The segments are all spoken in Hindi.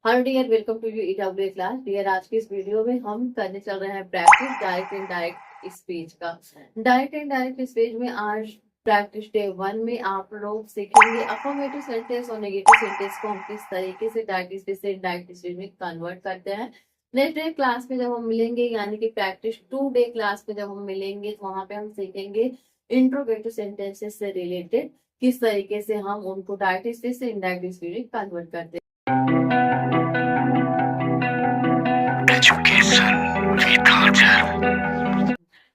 Hello dear, welcome to you EW class. Dear, आज की इस वीडियो में हम करने चल रहे हैं practice direct and direct speech का। डायरेक्ट एंड डायरेक्ट स्पीच में आज प्रैक्टिस डे 1 में आप लोग सीखेंगे अफर्मेटिव सेंटेंस और नेगेटिव सेंटेंस को हम किस तरीके से डायरेक्ट स्पीच से इनडायरेक्ट स्पीच में कन्वर्ट करते हैं। नेक्स्ट डे क्लास में जब हम मिलेंगे, यानी कि प्रैक्टिस 2 डे क्लास में जब हम मिलेंगे, तो वहां पे हम सीखेंगे इंट्रोगेटिव सेंटेंसेस से रिलेटेड किस तरीके से हम उनको डायरेक्ट स्पीच से इनडायरेक्ट स्पीच में कन्वर्ट करते हैं।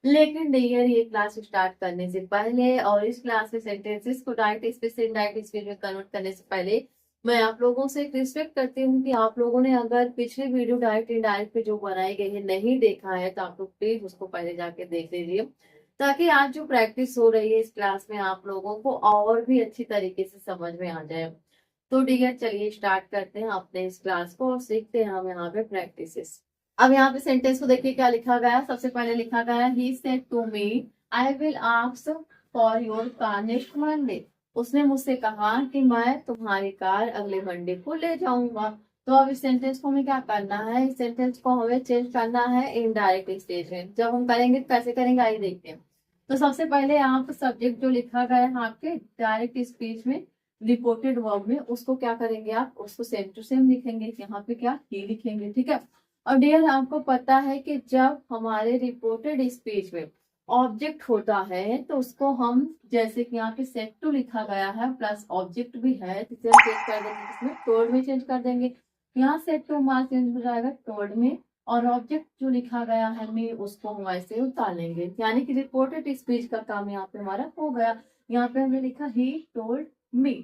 लेकिन डियर, ये क्लास स्टार्ट करने से पहले और इस क्लास में सेंटेंसेस को डायरेक्ट स्पीच से इनडायरेक्ट स्पीच में कन्वर्ट करने से पहले मैं आप लोगों से एक रिक्वेस्ट करती हूँ कि आप लोगों ने अगर पिछले वीडियो डायरेक्ट इनडायरेक्ट पे जो बनाई गई है नहीं देखा है, तो आप लोग प्लीज उसको पहले जाके देख लीजिए, ताकि आज जो प्रैक्टिस हो रही है इस क्लास में आप लोगों को और भी अच्छी तरीके से समझ में आ जाए। तो डियर, चलिए स्टार्ट करते हैं अपने इस क्लास को और सीखते हैं हम यहाँ पे प्रैक्टिसेस। अब यहाँ पे सेंटेंस को देखिए क्या लिखा गया है। सबसे पहले लिखा गया है, he said to me I will ask for your car next Monday. उसने मुझसे कहा कि मैं तुम्हारी कार अगले मंडे को ले जाऊंगा। तो अब इस सेंटेंस को हमें क्या करना है, इस सेंटेंस को हमें चेंज करना है इनडायरेक्ट स्टेज में। जब हम करेंगे तो कैसे करेंगे, आइए देखते हैं। तो सबसे पहले आप सब्जेक्ट जो लिखा गया है आपके डायरेक्ट स्पीच में रिपोर्टेड वर्ब में, उसको क्या करेंगे, आप उसको सेम टू सेम लिखेंगे। यहाँ पे क्या ही लिखेंगे, ठीक है। और डियर, आपको पता है कि जब हमारे रिपोर्टेड स्पीच में ऑब्जेक्ट होता है तो उसको हम, जैसे कि यहाँ पे सेट टू लिखा गया है प्लस ऑब्जेक्ट भी है, तो इसे हम चेंज कर देंगे, इसमें टोल्ड में चेंज कर देंगे। यहाँ सेट टू हमारा चेंज हो जाएगा टोल्ड में, और ऑब्जेक्ट जो लिखा गया है में उसको हम ऐसे उतार लेंगे, यानी कि रिपोर्टेड स्पीच का काम यहाँ पे हमारा हो गया। यहाँ पे हमने लिखा ही टोल्ड मी,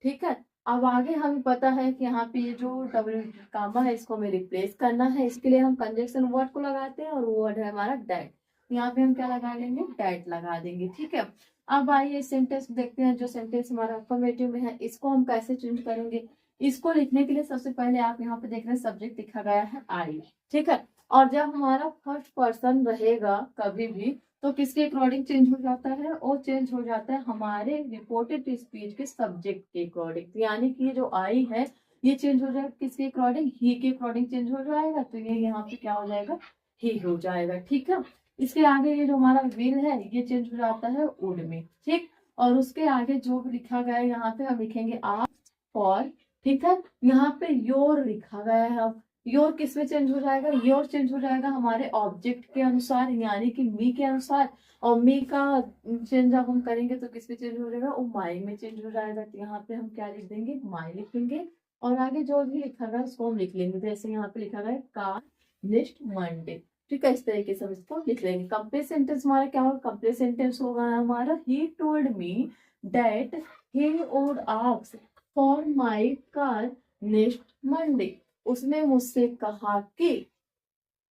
ठीक है। अब आगे हमें पता है कि यहाँ पे ये जो डब्ल्यू कामा है इसको हमें रिप्लेस करना है। इसके लिए हम कंजक्शन वर्ड को लगाते हैं और वो वर्ड है हमारा डैट। यहाँ पे हम क्या लगा लेंगे, डैट लगा देंगे, ठीक है। अब आइए सेंटेंस देखते हैं। जो सेंटेंस हमारा अफर्मेटिव में है इसको हम कैसे चेंज करेंगे। इसको लिखने के लिए सबसे पहले आप यहाँ पे देख रहे हैं सब्जेक्ट लिखा गया है आई, ठीक है। और जब हमारा फर्स्ट पर्सन रहेगा कभी भी, तो किसके अकॉर्डिंग चेंज हो जाता है, वो चेंज हो जाता है हमारे रिपोर्टेड स्पीच के सब्जेक्ट के अकॉर्डिंग। यानी कि ये जो आई है ये चेंज हो जाएगा किसके अकॉर्डिंग, ही के अकॉर्डिंग चेंज हो जाएगा। तो ये यहाँ पे क्या हो जाएगा, ही हो जाएगा, ठीक है। इसके आगे ये जो हमारा विल है ये चेंज हो जाता है वुड में, ठीक। और उसके आगे जो भी लिखा गया है यहाँ पे हम लिखेंगे आस्क फॉर, ठीक है। यहाँ पे योर लिखा गया है। अब योर किस में चेंज हो जाएगा, योर चेंज हो जाएगा हमारे ऑब्जेक्ट के अनुसार, यानी कि मी के अनुसार। और मी का चेंज जब हम करेंगे तो किस में चेंज हो जाएगा, वो माई में चेंज हो जाएगा। तो यहाँ पे हम क्या लिख देंगे, माई लिखेंगे। और आगे जो भी लिखा गया उसको हम लिख लेंगे। जैसे यहाँ पे लिखा गया कार नेक्स्ट मंडे, ठीक है। इस तरीके से हम इसको लिख लेंगे। कंप्लीट सेंटेंस हमारा क्या होगा, कंप्लीट सेंटेंस होगा हमारा, he told me that he would ask for my car next Monday. उसने मुझसे कहा कि,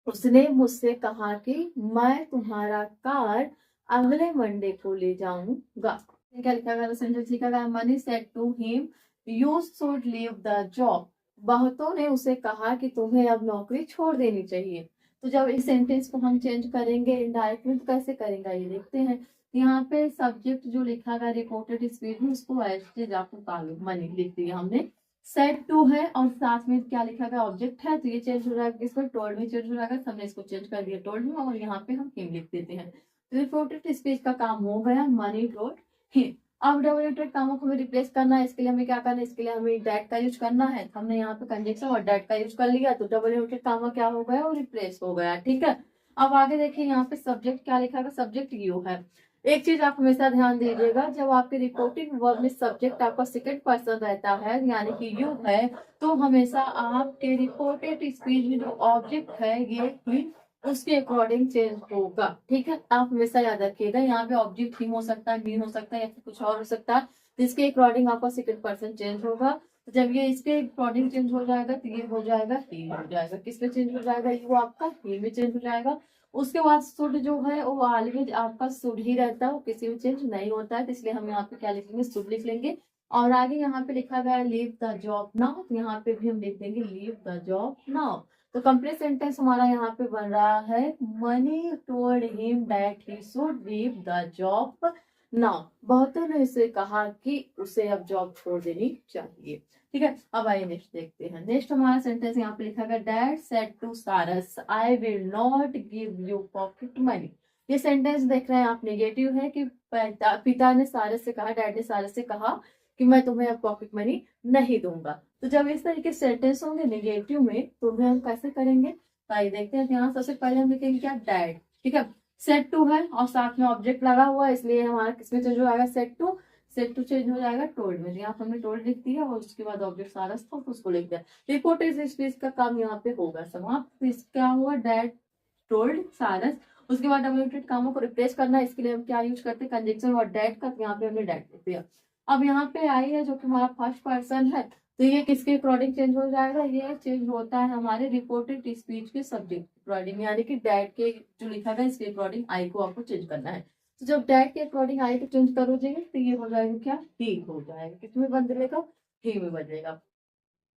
उसने मुझसे कहा कि मैं तुम्हारा कार अगले मंडे को ले जाऊंगा। क्या लिखा गया, सेंटेंस लिखा गया, Mani said to him you should leave the job. बहुतों ने उसे कहा कि तुम्हें अब नौकरी छोड़ देनी चाहिए। तो जब इस सेंटेंस को हम चेंज करेंगे इनडायरेक्ट में, तो कैसे करेंगे ये देखते हैं। यहाँ पे सब्जेक्ट जो लिखा गया रिपोर्टेड स्पीच में, उसको एज आपको तालु मनी लिख दिया हमने। सेट टू है और साथ में क्या लिखा गया, ऑब्जेक्ट है, तो ये चेंज हो जाएगा, इसमें टोल्ड में चेंज हो जाएगा। हमने इसको चेंज कर दिया टोल्ड में, और यहाँ पे हम हिम लिख देते हैं। रिपोर्टेड स्पीच का काम हो गया, मनी टोल्ड हिम। अब डबल इंटेड कामों को हमें रिप्लेस करना है। इसके लिए हमें क्या करना है, इसके लिए हमें डैट का यूज करना है। हमने यहाँ पे कंजक्शन और डैट का यूज कर लिया, तो डबल इंटेड कामा क्या हो गया, वो रिप्लेस हो गया, ठीक है। अब आगे देखिए, यहाँ पे सब्जेक्ट क्या लिखा गया, सब्जेक्ट यू है। एक चीज आप हमेशा ध्यान दीजिएगा, जब आपके रिपोर्टिंग वर्ब में सब्जेक्ट आपका सेकंड पर्सन रहता है, यानी कि यू है, तो हमेशा आपके रिपोर्टेड स्पीच में जो ऑब्जेक्ट है ये ही उसके अकॉर्डिंग चेंज होगा, ठीक है। आप हमेशा याद रखिएगा, यहाँ पे ऑब्जेक्ट हिम हो सकता है, मी हो सकता है, या फिर कुछ और हो सकता है। तो इसके अकॉर्डिंग आपका सेकंड पर्सन चेंज होगा। तो जब ये इसके अकॉर्डिंग चेंज हो जाएगा तो ये हो जाएगा ही हो जाएगा। किस में चेंज हो जाएगा, ये वो आपका ही में चेंज हो जाएगा। उसके बाद शुड जो है वो ऑलवेज आपका शुड ही रहता है, वो किसी में चेंज नहीं होता है। तो इसलिए हम यहाँ पे क्या लिखेंगे, शुड लिख लेंगे। और आगे यहाँ पे लिखा गया है लीव द जॉब नाउ, तो यहाँ पे भी हम लिख देंगे लीव द जॉब नाउ। तो कंप्लीट सेंटेंस हमारा यहाँ पे बन रहा है, money told him that he should leave the job ना बहुतों ने इसे कहा कि उसे अब जॉब छोड़ देनी चाहिए। ठीक है, अब आइए नेक्स्ट देखते हैं। नेक्स्ट हमारा सेंटेंस यहाँ पे लिखा गया, डैड सेड टू सारस I will not give you pocket money. ये सेंटेंस देख रहे हैं आप, नेगेटिव है कि पिता ने सारस से कहा, डैड ने सारस से कहा कि मैं तुम्हें अब पॉकेट मनी नहीं दूंगा। तो जब इस तरीके सेंटेंस होंगे नेगेटिव में तो उन्हें हम कैसे करेंगे, तो आइए देखते हैं। यहाँ सबसे पहले हम लिखेंगे क्या, डैड। ठीक है, सेट टू है और साथ में ऑब्जेक्ट लगा हुआ है, इसलिए हमारा किसमें चेंज हो जाएगा, सेट टू चेंज हो जाएगा टोल्ड में। यहाँ पर हमने टोल्ड लिख दिया और उसके बाद ऑब्जेक्ट सारस था तो उसको लिख दिया। रिपोर्टेड स्पीच का काम यहाँ पे होगा समाप्त। क्या हुआ, डैड टोल्ड सारस। उसके बाद डब्ल्यू कामों को रिप्लेस करना है, इसके लिए हम क्या यूज करते हैं, कंजंक्शन और डैड का, तो यहाँ पे हमने डैड लिख दिया। अब यहाँ पे आई है जो कि हमारा फर्स्ट पर्सन है, तो ये किसके अकॉर्डिंग चेंज हो जाएगा, ये चेंज होता है हमारे रिपोर्टेड स्पीच के सब्जेक्ट अकॉर्डिंग, यानी कि डैड के जो लिखा गया इसके अकॉर्डिंग आई को आपको चेंज करना है। तो जब डैड के अकॉर्डिंग आई को चेंज करोगे तो ये हो जाएगा क्या, ही हो जाएगा। किसमें बदलेगा, ही में बदलेगा।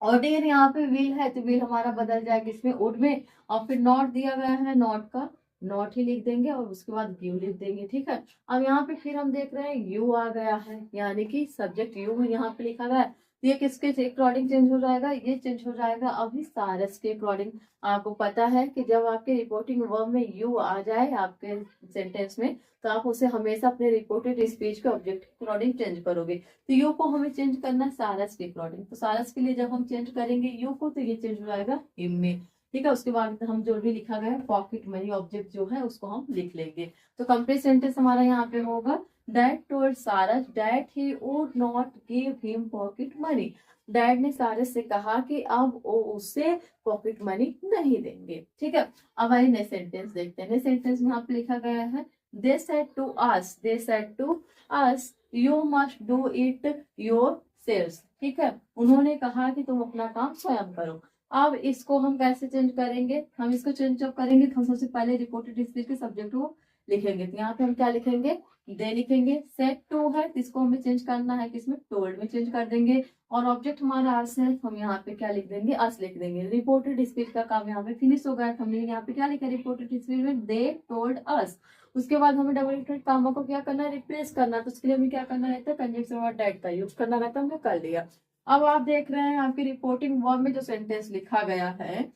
और डियर यहाँ पे विल है तो विल हमारा बदल जाएगा इसमें वुड में, और फिर नॉट दिया गया है, नॉट का नॉट ही लिख देंगे और उसके बाद यू लिख देंगे। ठीक है, अब यहाँ पे फिर हम देख रहे हैं यू आ गया है, यानी कि सब्जेक्ट यू यहाँ पे लिखा गया है। तो ये किसके अकॉर्डिंग चेंज हो जाएगा, ये चेंज हो जाएगा अभी सारस के अकॉर्डिंग। आपको पता है कि जब आपके रिपोर्टिंग वर्ब में यू आ जाए आपके सेंटेंस में तो आप उसे हमेशा अपने रिपोर्टेड स्पीच के ऑब्जेक्ट के अकॉर्डिंग चेंज करोगे। तो यू को हमें चेंज करना है सारस के अकॉर्डिंग, तो सारस के लिए जब हम चेंज करेंगे यू को तो ये चेंज हो जाएगा हिम में। ठीक है, उसके बाद हम जो भी लिखा गया है पॉकेट मनी ऑब्जेक्ट जो है उसको हम लिख लेंगे। तो कंप्लीट सेंटेंस हमारा यहाँ पे होगा, डैड टोल्ड सारस that he would not give him pocket money. Dad ने सारस से कहा कि अब वो उसे पॉकेट मनी नहीं देंगे। ठीक है, अब आइए नेक्स्ट सेंटेंस देखते हैं। नेक्स्ट सेंटेंस में यहाँ पे लिखा गया है, they said to us you must do it yourselves। ठीक है, उन्होंने कहा कि तुम अपना काम स्वयं करो। अब इसको हम कैसे चेंज करेंगे, हम इसको चेंज जब करेंगे तो हम सबसे पहले रिपोर्टेड स्पीच के सब्जेक्ट को लिखेंगे। तो यहाँ पे हम क्या लिखेंगे, दे लिखेंगे। सेट टू है तो इसको हमें चेंज करना है किसमें, टोल्ड में चेंज कर देंगे। और ऑब्जेक्ट हमारा अस है, हम यहाँ पे क्या लिख देंगे, अस लिख देंगे। रिपोर्टेड स्पीच का काम यहाँ पे फिनिश हो गया। हमने यहाँ पे क्या लिखा, रिपोर्टेड स्पीच में दे टोल्ड अस। उसके बाद हमें डबल इक्वल कामों को क्या करना है, रिप्लेस करना। तो उसके लिए हमें क्या करना रहता है, कंजंक्शन और डैट का यूज करना रहता है, हमने कर लिया। अब आप देख रहे हैं आपकी रिपोर्टिंग वर्ब में जो सेंटेंस लिखा गया है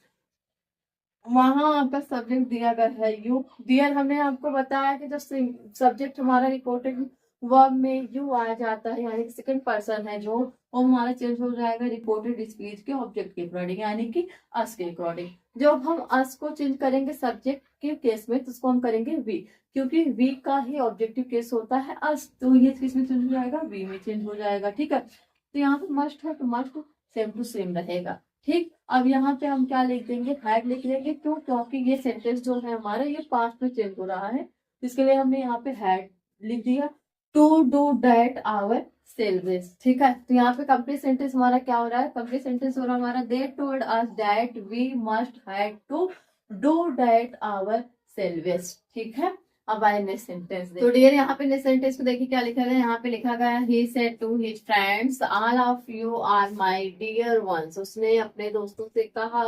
वहां आपका सब्जेक्ट दिया गया है यू। डियर हमने आपको बताया कि जो सब्जेक्ट हमारा रिपोर्टिंग वर्ब में यू आ जाता है, यानी कि सेकंड पर्सन है जो, वो हमारा चेंज हो जाएगा रिपोर्टेड स्पीच के ऑब्जेक्ट के अकॉर्डिंग, यानी कि अस के अकॉर्डिंग। जब हम अस को चेंज करेंगे सब्जेक्ट के केस में तो उसको हम करेंगे वी, क्योंकि वी का ही ऑब्जेक्टिव केस होता है अस, तो ये किस में चेंज हो जाएगा, वी में चेंज हो जाएगा। ठीक है, तो यहाँ पे मस्ट है तो मस्ट सेम टू सेम रहेगा। ठीक, अब यहाँ पे हम क्या लिख देंगे, हैड लिख देंगे। क्यों, क्योंकि ये सेंटेंस जो है हमारा ये पास्ट में चेंज हो रहा है, इसके लिए हमने यहाँ पे हैड लिख दिया। To do that our selves. ठीक है, तो यहाँ पे कंप्लीट सेंटेंस हमारा क्या हो रहा है, कंप्लीट सेंटेंस हो रहा है हमारा, they told us that we must had to do that our selves. ठीक है, अब आए नेक्स्ट सेंटेंस। तो डियर यहाँ पे नेक्स्ट सेंटेंस को देखिए क्या लिखा गया, यहाँ पे लिखा गया he said to his friends all of you are my dear ones. उसने अपने दोस्तों से कहा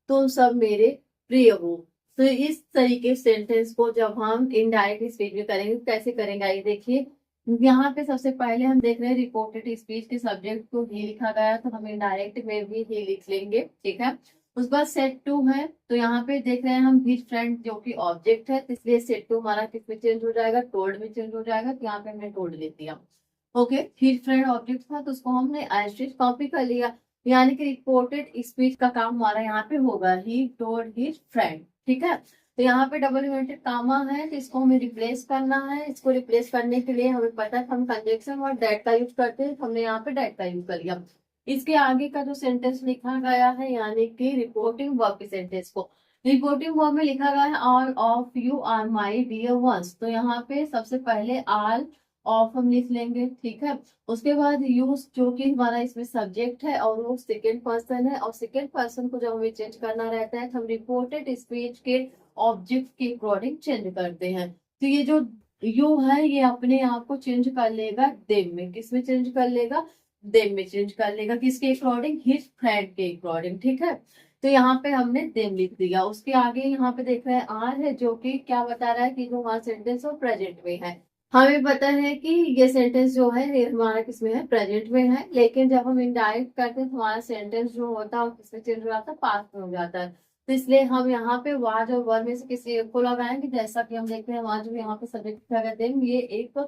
तुम सब मेरे प्रिय हो। तो इस तरीके सेंटेंस को जब हम इनडायरेक्ट स्पीच में करेंगे कैसे करेंगे, आइए देखिए। यहाँ पे सबसे पहले हम देख रहे हैं रिपोर्टेड स्पीच के सब्जेक्ट को ही लिखा गया, तो हम इनडायरेक्ट में भी ही लिख लेंगे। ठीक है, उसके बाद सेट टू है तो यहाँ पे देख रहे हैं हम हिज फ्रेंड जो कि ऑब्जेक्ट है, तो इसलिए सेट टू हमारा किस में चेंज हो जाएगा, टोल्ड में चेंज हो जाएगा। तो यहाँ पे हमने टोल्ड लिख दिया। ओके, हिज फ्रेंड ऑब्जेक्ट था तो उसको हमने एज कॉपी कर लिया, यानी कि रिपोर्टेड स्पीच का काम हमारा यहाँ पे होगा ही टोल्ड हिज फ्रेंड। ठीक है, तो यहाँ पे डबल इन्वर्टेड कामा है तो इसको हमें रिप्लेस करना है। इसको रिप्लेस करने के लिए हमें पता है हम कंजंक्शन और डैट का यूज करते हैं, हमने यहाँ पे डैट का यूज कर लिया। इसके आगे का जो सेंटेंस लिखा गया है यानी कि रिपोर्टिंग वर्ब के सेंटेंस को, रिपोर्टिंग वर्ब में लिखा गया है all of you are my dear ones. तो यहाँ पे सबसे पहले ऑल ऑफ हम लिख लेंगे। ठीक है, उसके बाद यूज जो कि हमारा इसमें सब्जेक्ट है और वो सेकेंड पर्सन है, और सेकेंड पर्सन को जब हमें चेंज करना रहता है तो हम रिपोर्टेड स्पीच के ऑब्जेक्ट के अकॉर्डिंग चेंज करते हैं। तो ये जो यू है ये अपने आप को चेंज कर लेगा देम में, किस में चेंज कर लेगा, देम में चेंज कर लेगा, किसके अकॉर्डिंग, हिज फ्रेंड के अकॉर्डिंग। ठीक है, तो यहाँ पे हमने देम लिख दिया। उसके आगे यहाँ पे देख रहे हैं आर है जो कि क्या बता रहा है कि जो हमारा सेंटेंस वो प्रेजेंट में है। हमें पता है कि ये सेंटेंस जो है ये हमारा किसमें है, प्रेजेंट में है, लेकिन जब हम इनडायरेक्ट करते हैं तो हमारा सेंटेंस जो होता है वो किसमें चेंज हो जाता है, पास्ट में हो जाता है। तो इसलिए हम यहाँ पे वाज और वर में से किसी एक को लगाएंगे। जैसा कि हम देखते हैं वहां जो यहाँ पे सब्जेक्ट क्या कहते हैं, ये एक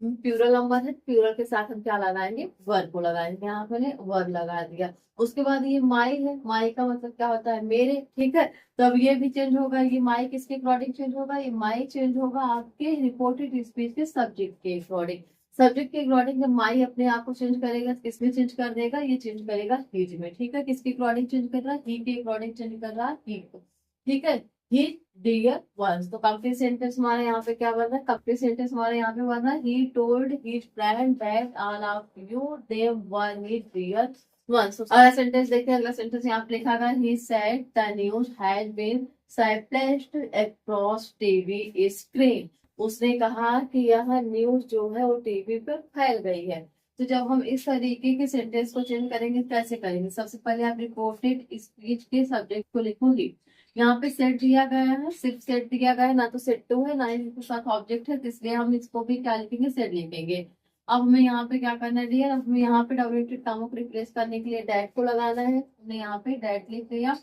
प्लूरल नंबर है, प्लूरल के साथ हम क्या लगाएंगे, वर को लगाएंगे। यहाँ पे मैंने वर लगा दिया। उसके बाद ये माई है, माई का मतलब क्या होता है, मेरे, ठीक है। तो अब ये भी चेंज होगा, ये माई किसके अकॉर्डिंग चेंज होगा, ये माई चेंज होगा आपके रिपोर्टेड स्पीच के सब्जेक्ट के अकॉर्डिंग। सब्जेक्ट के अकॉर्डिंग जब माई अपने आप को चेंज करेगा तो किसमें चेंज कर देगा, ये चेंज करेगा हीज में, ठीक है। किसके अकॉर्डिंग चेंज कर रहा है, ही के अकॉर्डिंग चेंज कर रहा है, ही को, ठीक है। ही डियर वंस, तो कंप्लीट सेंटेंस हमारे यहाँ पे क्या बन रहा है, कंप्लीट सेंटेंस हमारे यहाँ पे बन रहा है, he told his friend that all of you they were his dear ones. अगला सेंटेंस देखते हैं, अगला सेंटेंस यहाँ पे लिखा गया, he said the news has been circulated across TV screen. उसने कहा कि यह न्यूज जो है वो टीवी पर फैल गई है। तो जब हम इस तरीके के सेंटेंस को चेंज करेंगे कैसे करेंगे, सबसे पहले आप रिपोर्टेड स्पीच के सब्जेक्ट को लिखूंगी। यहाँ पे सेट दिया गया है, सिर्फ सेट दिया गया है, ना तो सेट टू है ना ही इसके साथ ऑब्जेक्ट है, तो इसलिए हम इसको भी क्या लिखेंगे, सेट लिखेंगे। अब हमें यहाँ पे क्या करना है डियर, अब हमें यहाँ पे डब्ल्यूटेड कामों को रिप्लेस करने के लिए डैट को लगाना है। हमने यहाँ पे डैट लिख दिया।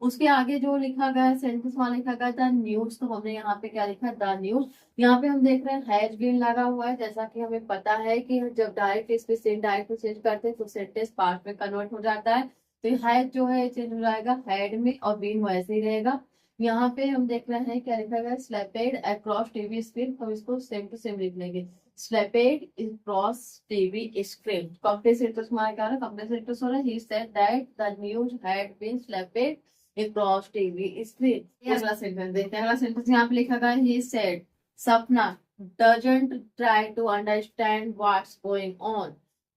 उसके आगे जो लिखा गया है सेंटेंस वहां लिखा गया द न्यूज, तो हमने यहाँ पे क्या लिखा, द न्यूज। यहाँ पे हम देख रहे हैं हैज बीन लगा हुआ है, जैसा कि हमें पता है कि जब डायरेक्ट स्पीच से इनडायरेक्ट में चेंज करते हैं तो सेंटेंस पास्ट में कन्वर्ट हो जाता है। तो हैज जो है चेंज हो जाएगा हैड में, और बीन वैसे ही रहेगा। यहाँ पे हम देख रहे हैं क्या लिखा गया, स्लैपेड अक्रॉस टीवी स्क्रीन, हम इसको सेम टू सेम लिख लेंगे, slapped across TV screen. Complete sentence हमारा क्या है, कंप्लीट सेंटेंस हो रहा है, he said that the news had been slapped across TV screen. अगला सेंटेंस देखते हैं, अगला सेंटेंस यहाँ पे लिखा गया, he said Sapna doesn't try to understand what's going on.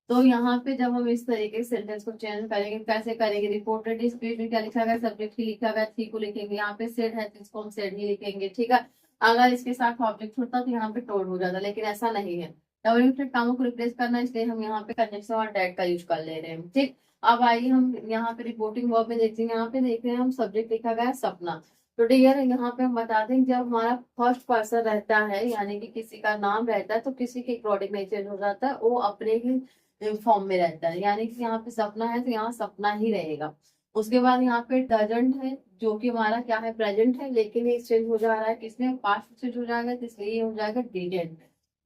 तो यहाँ पे जब हम इस तरीके से सेंटेंस को चेंज करेंगे, कैसे करेंगे, रिपोर्टेड स्पीच में क्या लिखा गया, सब्जेक्ट ही लिखा गया, थी को लिखेंगे, यहाँ पे सेड है तो इसको हम सेड ही लिखेंगे, ठीक है। अगर इसके साथ ऑब्जेक्ट होता तो यहाँ पे टोल्ड हो जाता, लेकिन ऐसा नहीं है। डब्ल्यूटेड कामों को रिप्लेस करना, इसलिए हम यहाँ पे कंजंक्शन और डेट का यूज कर ले रहे हैं, ठीक। अब आइए हम यहाँ पे रिपोर्टिंग वर्ब में देखते हैं, यहाँ पे देख रहे हैं हम सब्जेक्ट लिखा गया है सपना। तो डियर यहाँ पे हम बता दें, जब हमारा फर्स्ट पर्सन रहता है यानी कि किसी का नाम रहता है तो किसी के अकॉर्डिंग नहीं चेंज हो जाता है, वो अपने ही फॉर्म में रहता है, यानी कि यहाँ पे सपना है तो यहाँ सपना ही रहेगा। उसके बाद यहाँ पे डजंट है जो कि हमारा क्या है, प्रेजेंट है, लेकिन ये चेंज हो जा रहा है किसमें, पास्ट चेंज हो जाएगा, तो इसलिए ये हो जाएगा didn't.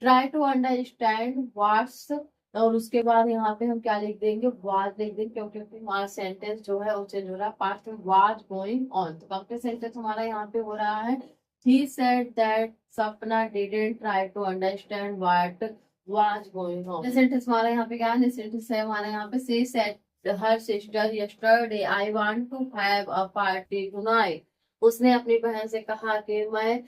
Try to understand what's, और उसके बाद यहाँ पे हम क्या लिख देंगे, वाज लिख देंगे, क्योंकि हमारा सेंटेंस जो है वो चेंज हो रहा है, पास्ट में वाज गोइंग ऑन। तो कंप्लीट सेंटेंस हमारा यहाँ पे हो रहा है, he said that Sapna didn't try to understand what was going on. Sentence हमारा यहाँ पे क्या है, सेंटेंस है हमारा यहाँ पे, she said her sister yesterday I want to have a party tonight. उसने अपनी बहन से कहा कि मैं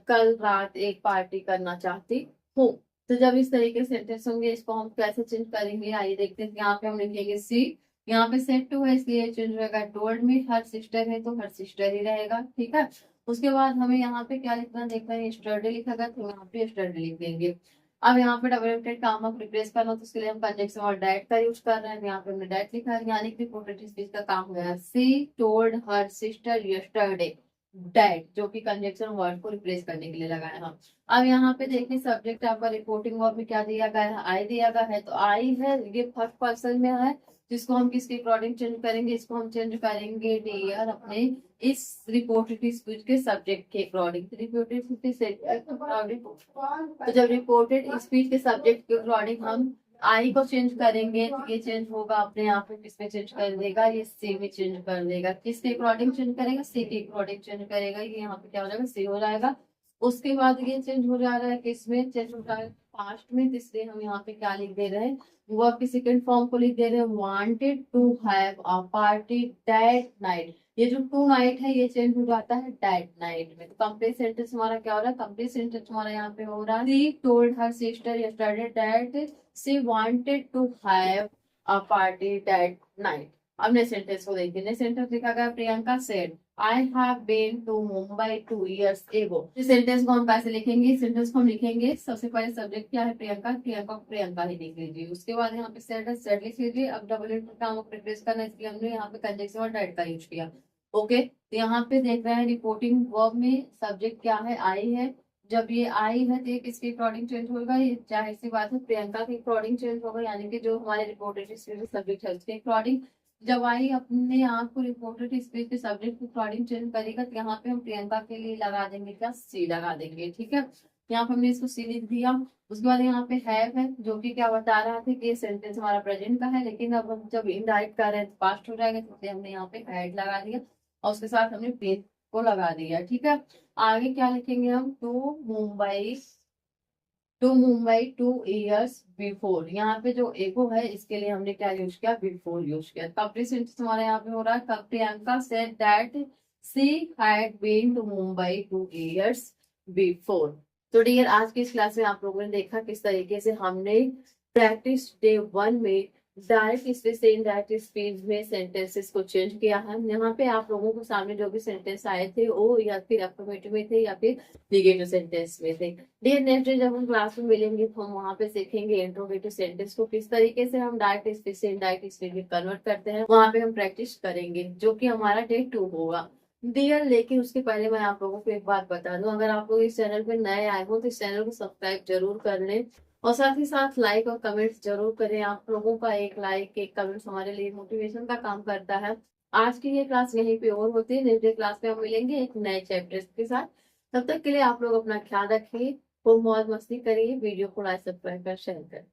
कल रात एक पार्टी करना चाहती हूँ। तो जब इस तरीके से सेंटेंस होंगे, इसको हम कैसे चेंज करेंगे, आइए देखते हैं। यहाँ पे हम लिखेंगे सी, यहाँ पे सेट टू है इसलिए चेंज होगा टोल्ड मी, हर सिस्टर है तो हर सिस्टर ही रहेगा, ठीक है। उसके बाद हमें यहाँ पे क्या लिखना, देखना है स्टडी लिखा गया तो यहाँ पे स्टडी लिख देंगे। अब यहाँ पे डब्ल्यूटेड काम आप रिप्लेस करना, तो उसके लिए हम कंजंक्शन और डेट का यूज कर रहे हैं, यहाँ पे हमने डेट लिखा है, यानी कि रिपोर्टेड स्पीच का काम हो गया, she told her sister yesterday that, जो कि कंजंक्शन वर्ड को रिप्लेस करने के लिए लगाए हम। अब यहाँ पे देखिए सब्जेक्ट आपका रिपोर्टिंग वर्ब में क्या दिया गया है, आई दिया गया है, तो आई है ये फर्स्ट पर्सन में है, जिसको हम किसके अकॉर्डिंग चेंज करेंगे, इसको हम चेंज करेंगे डियर अपने इस रिपोर्टेड स्पीच के सब्जेक्ट के अकॉर्डिंग। रिपोर्टेड स्पीच से तो जब रिपोर्टेड स्पीच के सब्जेक्ट के अकॉर्डिंग हम आई को चेंज करेंगे तो ये चेंज होगा अपने आप में, किसमें चेंज कर देगा, ये सी में चेंज कर देगा। किसके अकॉर्डिंग चेंज करेगा, सी के अकॉर्डिंग चेंज करेगा, ये यहाँ पे क्या हो जाएगा, सी हो जाएगा। उसके बाद ये चेंज हो जा रहा है, किसमें चेंज हो रहा है, पास्ट में, तो इसलिए हम यहाँ पे क्या लिख दे रहे हैं, वर्ब की सेकंड फॉर्म को लिख दे रहे हैं, wanted to have a party that night. ये जो टू नाइट है ये चेंज हो जाता है दैट नाइट में। तो कंप्लीट सेंटेंस हमारा क्या हो रहा है, कंप्लीट सेंटेंस हमारा यहाँ पे हो रहा है, she told her sister yesterday that she wanted to have a party that night. अब नेक्स्ट सेंटेंस को देखिए, नेक्स्ट सेंटेंस लिखा गया, Priyanka said I have been to Mumbai 2 years ago। इस सेंटेंस को हम कैसे लिखेंगे, इस सेंटेंस को हम लिखेंगे, सबसे पहले सब्जेक्ट क्या है, प्रियंका, प्रियंका को प्रियंका ही लिख लीजिए। उसके बाद यहाँ पे सेड है, सेड लिख लीजिए। अब डबल काम को रिप्लेस करना है, इसलिए हमने यहाँ पे कंजंक्शन और डेट का यूज किया। ओके, तो यहाँ पे देख रहे हैं रिपोर्टिंग वर्ब में सब्जेक्ट क्या है, आई है, जब ये आई है तो एक इसके अकॉर्डिंग चेंज होगा, ये जाहिर सी बात है प्रियंका के अकॉर्डिंग चेंज होगा, यानी कि जो हमारे रिपोर्टेड स्पीच सब्जेक्ट है उसके अकॉर्डिंग। जब आई अपने आप को रिपोर्टेड स्पीच के सब्जेक्ट के अकॉर्डिंग चेंज करेगा तो यहाँ पे हम प्रियंका के लिए लगा देंगे क्या, सी लगा देंगे। ठीक है, यहाँ पे हमने इसको सी लिख दिया। उसके बाद यहाँ पे है जो कि क्या बता रहा था कि ये सेंटेंस हमारा प्रेजेंट का है, लेकिन अब हम जब इनडायरेक्ट कर रहे हैं तो पास्ट हो जाएगा, तो इसलिए हमने यहाँ पे हैड लगा दिया और उसके साथ हमने पेन को लगा दिया। ठीक है, आगे क्या लिखेंगे हम, टू मुंबई 2 years बिफोर। यहाँ पे जो एको है इसके लिए हमने क्या यूज किया, बिफोर यूज किया। कब सेंटेंस हमारे यहाँ पे हो रहा है, कब Priyanka said that she had been to Mumbai 2 years before. तो डियर, आज की इस क्लास में आप लोगों ने देखा किस तरीके से हमने प्रैक्टिस डे 1 में डायरेक्ट स्पीच से इनडायरेक्ट स्पीच में सेंटेंसेस को चेंज किया है। यहाँ पे आप लोगों को सामने जो भी सेंटेंस आए थे वो या फिर अफर्मेटिव में थे या फिर निगेटिव सेंटेंस में थे। डियर, नेक्स्ट डे जब हम क्लास में मिलेंगे तो हम वहाँ पे सीखेंगे इंट्रोगेटिव सेंटेंस को किस तरीके से हम डायरेक्ट स्पीच से इनडायरेक्ट स्पीच में कन्वर्ट करते हैं, वहाँ पे हम प्रैक्टिस करेंगे, जो कि हमारा डे 2 होगा। डियर, लेकिन उसके पहले मैं आप लोगों को एक बात बता दूं, अगर आप लोग इस चैनल पे नए आए हो तो इस चैनल को सब्सक्राइब जरूर कर लें और साथ ही साथ लाइक और कमेंट्स जरूर करें। आप लोगों का एक लाइक एक कमेंट्स हमारे लिए मोटिवेशन का काम करता है। आज की ये क्लास यहीं पे और होती है, नेक्स्ट क्लास में हम मिलेंगे एक नए चैप्टर के साथ। तब तक के लिए आप लोग अपना ख्याल रखिए, खूब मौज मस्ती करिए, वीडियो को लाइक सब्सक्राइब कर शेयर करें।